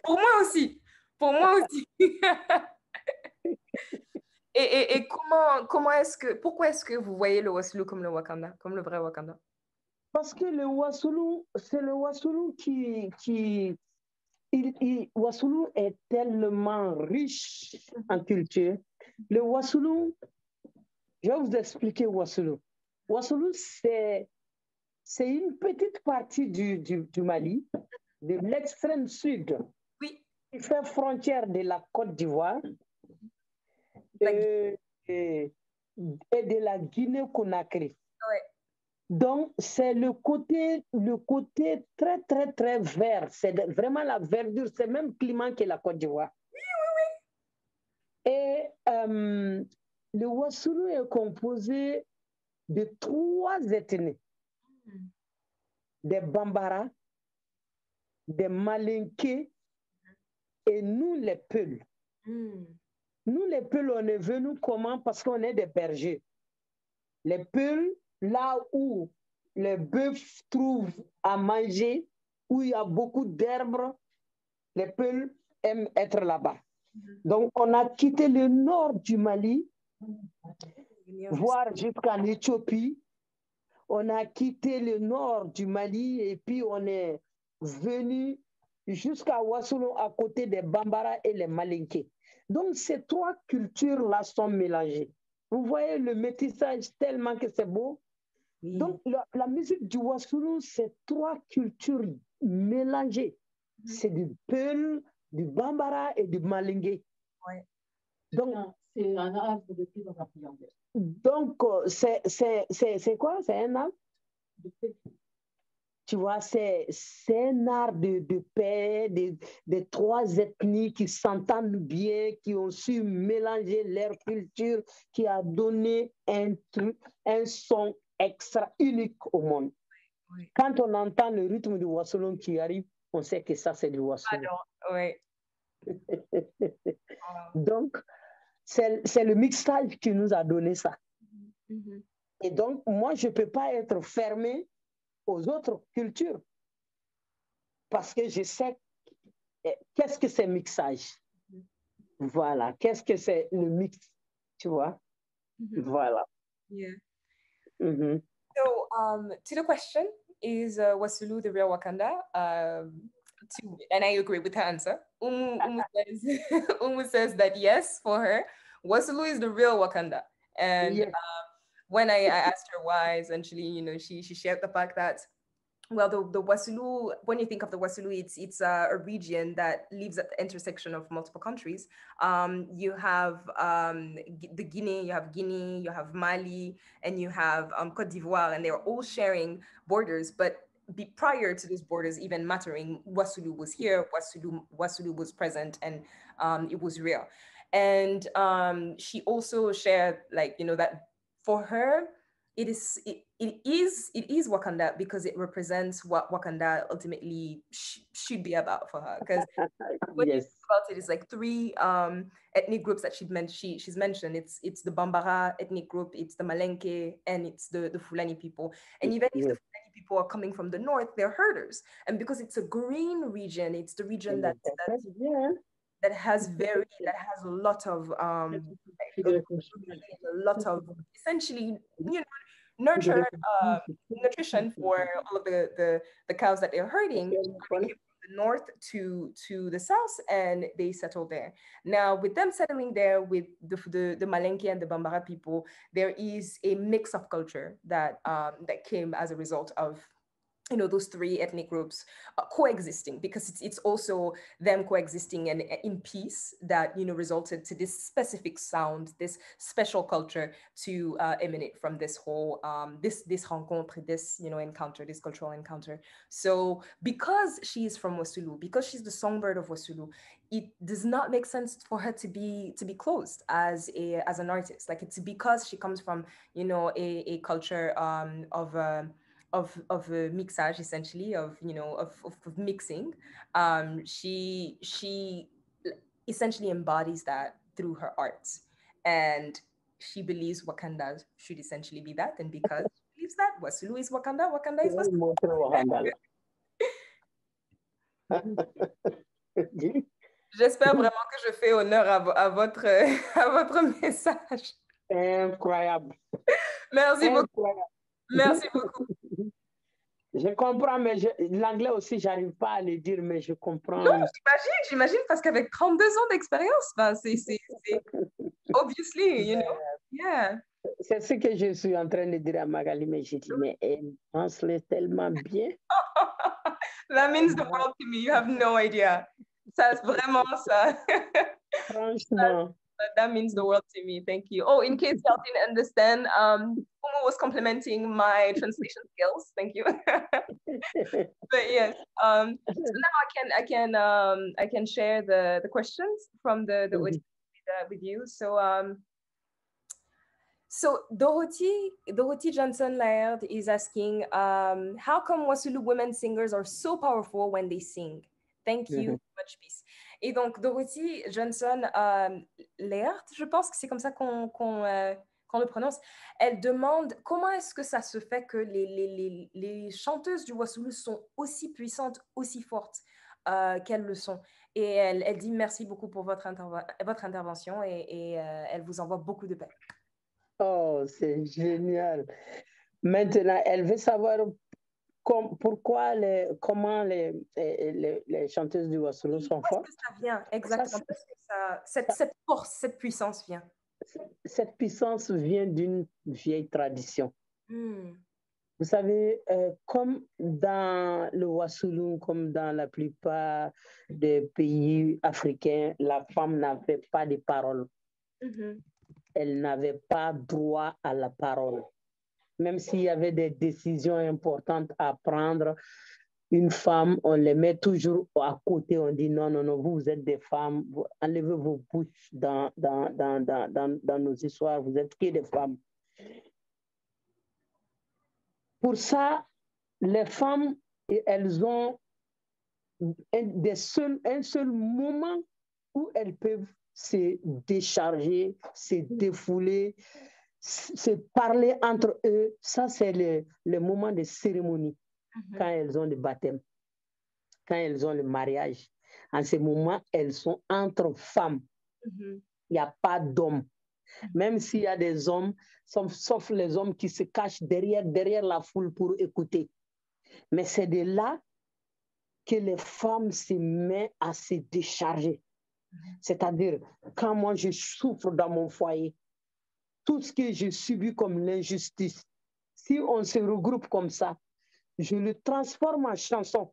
Pour moi aussi. Pour moi aussi. Et pourquoi est-ce que vous voyez le Wassoulou comme le Wakanda, comme le vrai Wakanda? Parce que le Wassoulou, c'est le Wassoulou Wassoulou est tellement riche en culture. Le Wassoulou, je vais vous expliquer Wassoulou. Wassoulou, c'est une petite partie du Mali, de l'extrême sud, Oui. qui fait frontière de la Côte d'Ivoire et de la Guinée-Conakry. Ouais. Donc, c'est le côté très, très, très vert. C'est vraiment la verdure. C'est le même climat que la Côte d'Ivoire. Oui, oui, oui. Et le Wassoulou est composé de 3 ethnies. Des Bambara, des Malinké et nous, les Peuls. Nous, les Peuls, on est venus comment? Parce qu'on est des bergers. Les Peuls, là où les bœufs trouvent à manger, où il y a beaucoup d'herbes, les Peuls aiment être là-bas. Donc, on a quitté le nord du Mali, voire jusqu'en Éthiopie. On a quitté le nord du Mali et puis on est venu jusqu'à Wassoulou à côté des Bambara et les Malinké. Donc, ces 3 cultures-là sont mélangées. Vous voyez le métissage tellement que c'est beau. Oui. Donc, la musique du Wassoulou, c'est 3 cultures mélangées. C'est du Peul, du Bambara et du Malinké. Ouais. Donc, c'est un arbre de paix dans un triangle. Donc, c'est quoi? C'est un arbre de paix. Tu vois, c'est un art de paix, des 3 ethnies qui s'entendent bien, qui ont su mélanger leur culture, qui a donné un son extra unique au monde. Oui. Quand on entend le rythme du Wassoulou qui arrive, on sait que ça, c'est du Wassoulou. Oui. Donc, c'est le mixage qui nous a donné ça. Et donc, moi, je ne peux pas être fermé aux autres cultures parce que je sais qu'est-ce que c'est mixage. Voilà, qu'est-ce que c'est le mix, tu vois. Voilà. Yeah. So, to the question, is Wassoulou the real Wakanda? And I agree with her answer. Oumou says that yes, for her, Wassoulou is the real Wakanda. And yes. When I asked her why, essentially, she shared the fact that, well, the Wassoulou, when you think of the Wassoulou, it's a region that lives at the intersection of multiple countries. You have the Guinea, you have Mali, and you have Côte d'Ivoire, and they're all sharing borders. But prior to those borders even mattering, Wassoulou was here, Wassoulou was present, and it was real. And she also shared, that for her, it is Wakanda because it represents what Wakanda ultimately should be about for her. Because when you think about it, it's like 3 ethnic groups that she's mentioned. It's the Bambara ethnic group, it's the Malenke, and it's the Fulani people. And even if the Fulani people are coming from the north, they're herders. And because it's a green region, it's the region that has a lot of essentially, nutrition for all of the cows that they're herding. From the north to the south, and they settled there. Now, with them settling there with the Malenke and the Bambara people, there is a mix of culture that came as a result of those three ethnic groups coexisting, because it's also them coexisting and in peace that, resulted to this specific sound, this special culture to emanate from this whole, this rencontre, this, encounter, this cultural encounter. So because she is from Wassoulou, because she's the songbird of Wassoulou, it does not make sense for her to be closed as an artist. Like, it's because she comes from, a culture of a mixage, essentially, of mixing. She essentially embodies that through her art, and she believes Wakanda should essentially be that, and because she believes that, Wassoulou is Wakanda, Wakanda is Wassoulou. J'espère vraiment que je fais honneur à votre à votre message. Incroyable. Merci beaucoup. Merci beaucoup. Je comprends, mais l'anglais aussi, j'arrive pas à le dire, mais je comprends. Non, j'imagine, parce qu'avec 32 ans d'expérience, c'est obviously, yeah. C'est ce que je suis en train de dire à Magali, mais j'ai dit, mais elle translate tellement bien. That means the world to me. You have no idea. Ça, c'est vraiment ça. Franchement. That means the world to me. Thank you. Oh, in case y'all didn't understand, Oumou was complimenting my translation skills. Thank you. But yes, so now I can share the questions from the audience with you. So Dorothy Johnson Laird is asking, how come Wassoulou women singers are so powerful when they sing? Thank you, much peace. Et donc, Dorothy Johnson Laird, je pense que c'est comme ça qu'on le prononce, elle demande comment est-ce que ça se fait que les chanteuses du Wassoulou sont aussi puissantes, aussi fortes qu'elles le sont. Et elle dit merci beaucoup pour votre intervention et elle vous envoie beaucoup de paix. Oh, c'est génial. Maintenant, elle veut savoir pourquoi, comment les chanteuses du Wassoulou sont fortes. Est-ce que ça vient exactement? Cette force, cette puissance vient. Cette puissance vient d'une vieille tradition. Vous savez, comme dans le Wassoulou, comme dans la plupart des pays africains, la femme n'avait pas de parole. Elle n'avait pas droit à la parole. Même s'il y avait des décisions importantes à prendre, une femme, on les met toujours à côté. On dit non, vous êtes des femmes, vous enlevez vos bouches dans nos histoires, vous êtes que des femmes. Pour ça, les femmes, elles ont un seul moment où elles peuvent se décharger, se défouler, se parler entre eux. Ça, c'est le moment de cérémonie, quand elles ont le baptême, quand elles ont le mariage. En ce moment, elles sont entre femmes. Il n'y a pas d'hommes. Même s'il y a des hommes, sauf les hommes qui se cachent derrière la foule pour écouter. Mais c'est de là que les femmes se mettent à se décharger. C'est-à-dire, quand moi je souffre dans mon foyer, tout ce que j'ai subi comme l'injustice, si on se regroupe comme ça, je le transforme en chanson.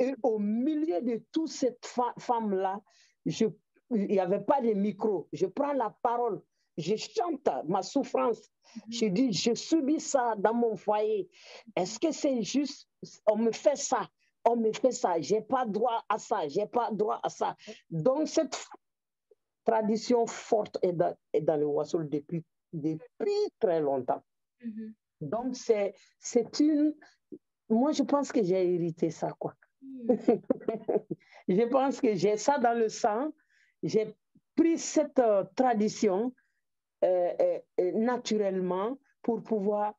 Et au milieu de toutes ces femmes-là, il n'y avait pas de micro. Je prends la parole, je chante ma souffrance. Je dis, je subis ça dans mon foyer. Est-ce que c'est juste? On me fait ça. On me fait ça, j'ai pas droit à ça, j'ai pas droit à ça. Donc, cette tradition forte est dans le Wassoulou depuis très longtemps. Donc, c'est une... Moi, je pense que j'ai hérité ça, quoi. Je pense que j'ai ça dans le sang. J'ai pris cette tradition naturellement pour pouvoir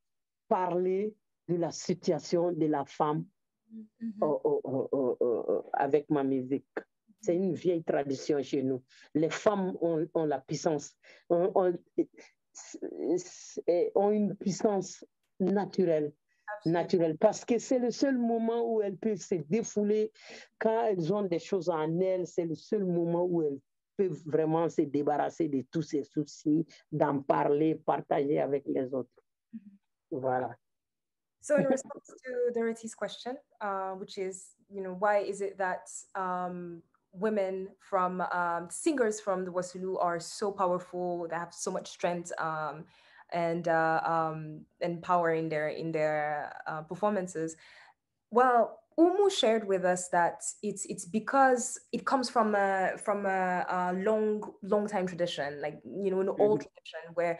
parler de la situation de la femme avec ma musique. C'est une vieille tradition chez nous. Les femmes ont la puissance, ont une puissance naturelle, parce que c'est le seul moment où elles peuvent se défouler. Quand elles ont des choses en elles, c'est le seul moment où elles peuvent vraiment se débarrasser de tous ces soucis, d'en parler, partager avec les autres. Voilà. So in response to Dorothy's question, which is, why is it that women from singers from the Wassoulou are so powerful, they have so much strength and power in their performances? Well, Umu shared with us that it's because it comes from a long time tradition, like an old tradition where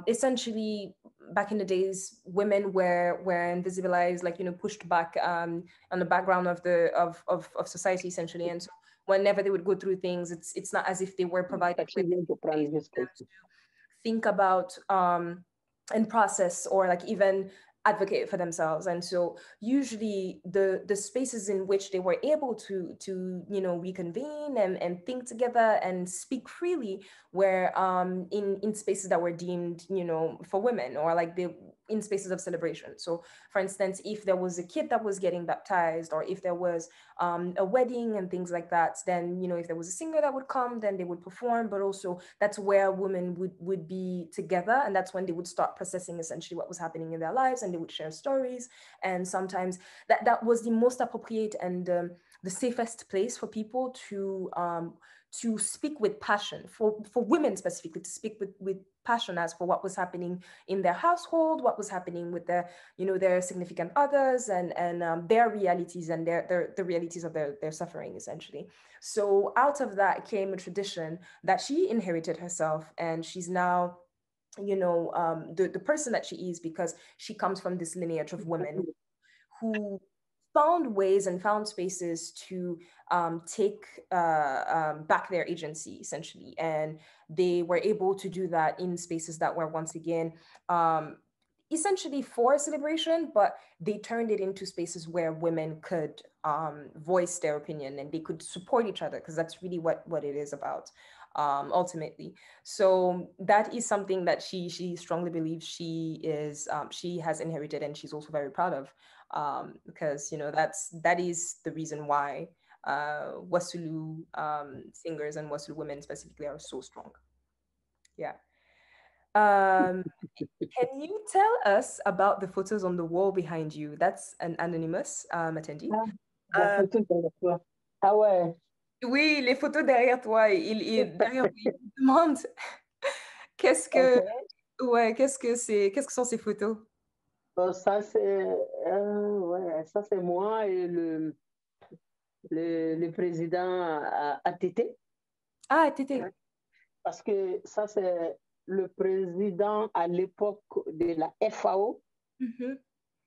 essentially back in the days women were invisibilized, like pushed back on the background of the of society essentially, and so whenever they would go through things, it's not as if they were provided with space for them to think about and process or like even advocate for themselves. And so usually the spaces in which they were able to reconvene and think together and speak freely were in spaces that were deemed for women, or like they in spaces of celebration. So for instance, if there was a kid that was getting baptized, or if there was a wedding and things like that, then if there was a singer that would come, then they would perform. But also that's where women would be together, and that's when they would start processing essentially what was happening in their lives, and they would share stories. And sometimes that was the most appropriate and the safest place for people to speak with passion, for women specifically, to speak with passion as for what was happening in their household, what was happening with their significant others, and their realities and the realities of their suffering essentially. So out of that came a tradition that she inherited herself, and she's now the person that she is because she comes from this lineage of women who found ways and found spaces to take back their agency essentially, and they were able to do that in spaces that were once again essentially for celebration, but they turned it into spaces where women could voice their opinion and they could support each other, because that's really what it is about ultimately. So that is something that she strongly believes she has inherited, and she's also very proud of, because that is the reason why Wassoulou singers and Wassoulou women specifically are so strong. Yeah. Can you tell us about the photos on the wall behind you? That's an anonymous attendee. La photo derrière toi. Ah ouais. Oui, les photos derrière toi. Derrière, il demande qu'est-ce que, ouais, qu'est-ce que sont ces photos? Ça, ouais, ça, c'est moi et le président ATT. Ah, Tété. Parce que ça, c'est le président à l'époque de la FAO,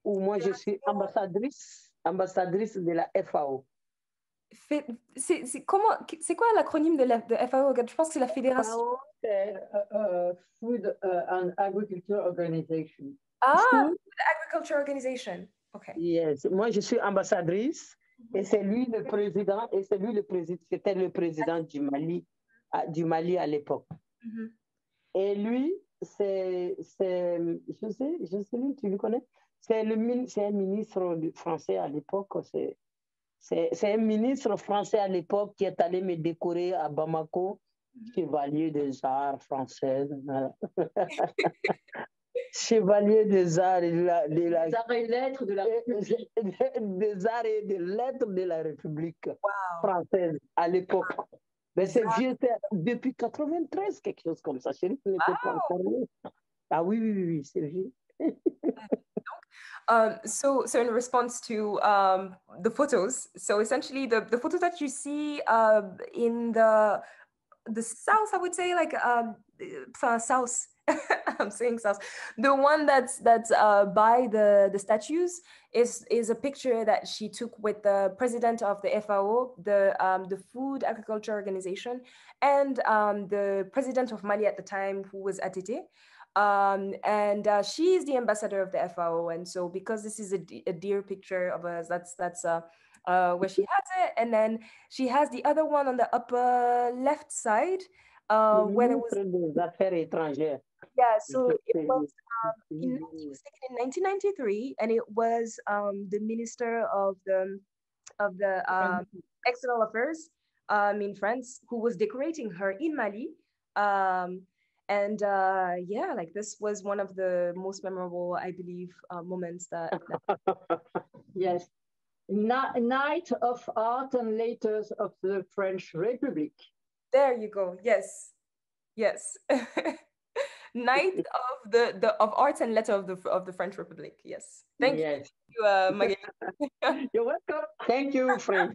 où moi, je suis ambassadrice de la FAO. C'est quoi l'acronyme de FAO? Je pense que c'est la fédération. FAO, c'est Food and Agriculture Organization. Ah, Food Agriculture Organization. OK. Yes. Moi, je suis ambassadrice et c'est lui le président, c'était le président du Mali à l'époque. Et lui, c'est Jocelyne, tu le connais? C'est un ministre français à l'époque. C'est un ministre français à l'époque qui est allé me décorer à Bamako, chevalier des arts français. Chevalier des arts et des arts et lettres de la République. Des arts et des lettres de la République française à l'époque. Mais c'est vieux, depuis 93, quelque chose comme ça. Chérie, tu n'étais pas encore né. Ah oui, c'est vieux. So in response to the photos, so essentially the photos that you see in the south, I would say, like south. I'm saying south. The one that's by the statues is a picture that she took with the president of the FAO, the Food Agriculture Organization, and the president of Mali at the time, who was Atete. And she is the ambassador of the FAO, and so because this is a dear picture of us, that's where she has it, and then she has the other one on the upper left side, where there was des Affaires étrangères. Yeah, so it was it was taken in 1993, and it was the minister of the external affairs in France who was decorating her in Mali. And yeah, like this was one of the most memorable, I believe, moments that Yes. Night of Art and Letters of the French Republic. there you go. Yes. Yes. Night of the of Arts and Letter of the French Republic. Yes. Thank Yes. you, Magali. You're welcome. Thank you, friend.